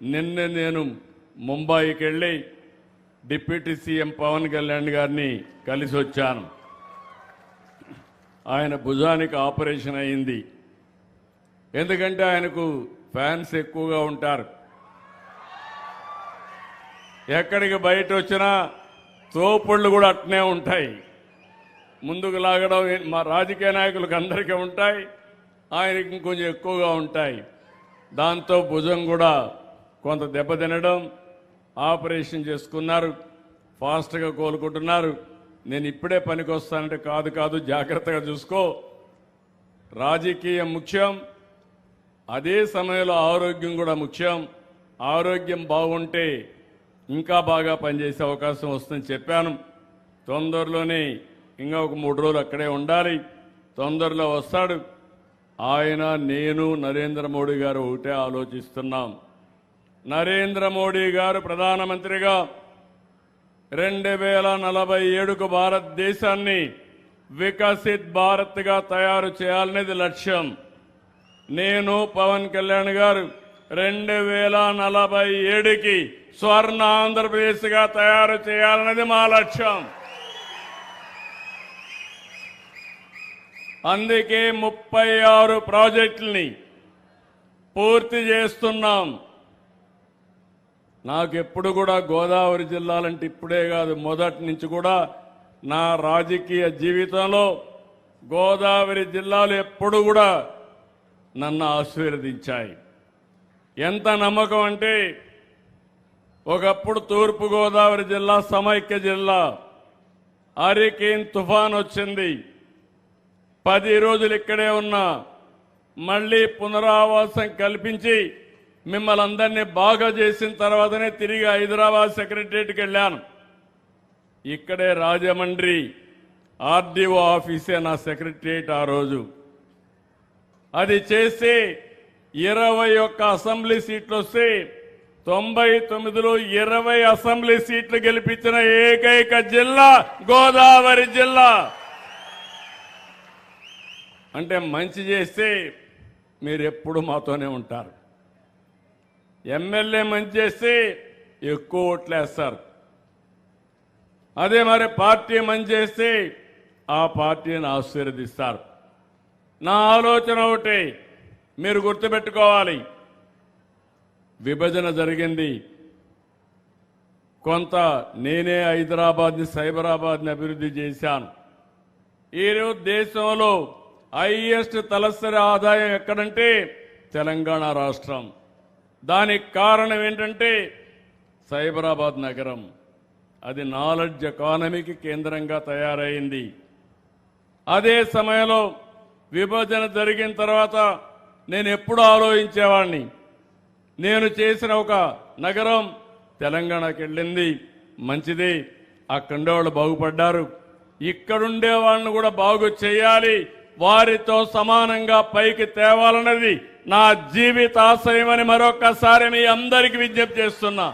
నిన్న నేను ముంబైకి వెళ్ళి డిప్యూటీ సీఎం పవన్ కళ్యాణ్ గారిని కలిసి వచ్చాను. ఆయన భుజానికి ఆపరేషన్ అయింది. ఎందుకంటే ఆయనకు ఫ్యాన్స్ ఎక్కువగా ఉంటారు. ఎక్కడికి బయట వచ్చినా తోపుళ్ళు కూడా అట్నే ఉంటాయి. ముందుకు లాగడం మా రాజకీయ నాయకులకు అందరికీ ఉంటాయి, ఆయనకి ఇంకొంచెం ఎక్కువగా ఉంటాయి. దాంతో భుజం కూడా కొంత దెబ్బతినడం, ఆపరేషన్ చేసుకున్నారు, ఫాస్ట్గా కోలుకుంటున్నారు. నేను ఇప్పుడే పనికి వస్తానంటే కాదు జాగ్రత్తగా చూసుకో, రాజకీయం ముఖ్యం, అదే సమయంలో ఆరోగ్యం కూడా ముఖ్యం. ఆరోగ్యం బాగుంటే ఇంకా బాగా పనిచేసే అవకాశం వస్తుందని చెప్పాను. తొందరలోనే ఇంకా ఒక 3 రోజులు అక్కడే ఉండాలి. తొందరలో వస్తాడు. ఆయన, నేను, నరేంద్ర మోడీ గారు ఒకటే ఆలోచిస్తున్నాం. నరేంద్ర మోడీ గారు ప్రధానమంత్రిగా 2047కు భారతదేశాన్ని వికసిత్ భారత్గా తయారు చేయాలనేది లక్ష్యం. నేను, పవన్ కళ్యాణ్ గారు 2047కి స్వర్ణ ఆంధ్రప్రదేశ్గా తయారు చేయాలనేది మా లక్ష్యం. అందుకే 36 ప్రాజెక్టుల్ని పూర్తి చేస్తున్నాం. నాకెప్పుడు కూడా గోదావరి జిల్లాలంటే ఇప్పుడే కాదు, మొదటి నుంచి కూడా నా రాజకీయ జీవితంలో గోదావరి జిల్లాలు ఎప్పుడు కూడా నన్ను ఆశీర్వదించాయి. ఎంత నమ్మకం అంటే, ఒకప్పుడు తూర్పు గోదావరి జిల్లా సమైక్య జిల్లా, హరికేన్ తుఫాన్ వచ్చింది, 10 రోజులు ఇక్కడే ఉన్నా, మళ్ళీ పునరావాసం కల్పించి మిమ్మల్ని అందరినీ బాగా చేసిన తర్వాతనే తిరిగి హైదరాబాద్ సెక్రటరియట్కి వెళ్ళాను. ఇక్కడే రాజమండ్రి ఆర్డీఓ ఆఫీసే నా సెక్రటరియట్. ఆ రోజు అది చేసి 21 అసెంబ్లీ సీట్లు వస్తే 99లో 20 అసెంబ్లీ సీట్లు గెలిపించిన ఏకైక జిల్లా గోదావరి జిల్లా. అంటే మంచి చేస్తే మీరు ఎప్పుడు మాతోనే ఉంటారు. ఎమ్మెల్యే మంచి చేస్తే ఎక్కువ ఓట్లేస్తారు. అదే మరి పార్టీ మంచి చేస్తే ఆ పార్టీని ఆశీర్వదిస్తారు. నా ఆలోచన ఒకటి మీరు గుర్తుపెట్టుకోవాలి. విభజన జరిగింది, కొంత నేనే హైదరాబాద్ని, సైబరాబాద్ని అభివృద్ధి చేశాను. ఈరోజు దేశంలో హైయెస్ట్ తలసరి ఆదాయం ఎక్కడంటే తెలంగాణ రాష్ట్రం. దానికి కారణం ఏంటంటే సైబరాబాద్ నగరం. అది నాలెడ్జ్ ఎకానమీకి కేంద్రంగా తయారైంది. అదే సమయంలో విభజన జరిగిన తర్వాత నేను ఎప్పుడు ఆలోచించేవాడిని, నేను చేసిన ఒక నగరం తెలంగాణకి వెళ్ళింది, మంచిది, అక్కడుండేవాళ్ళు బాగుపడ్డారు, ఇక్కడుండే వాళ్ళని కూడా బాగు చేయాలి, వారితో సమానంగా పైకి తేవాలన్నది నా జీవితాశయమని మరొక్కసారి మీ అందరికీ విజ్ఞప్తి చేస్తున్నా.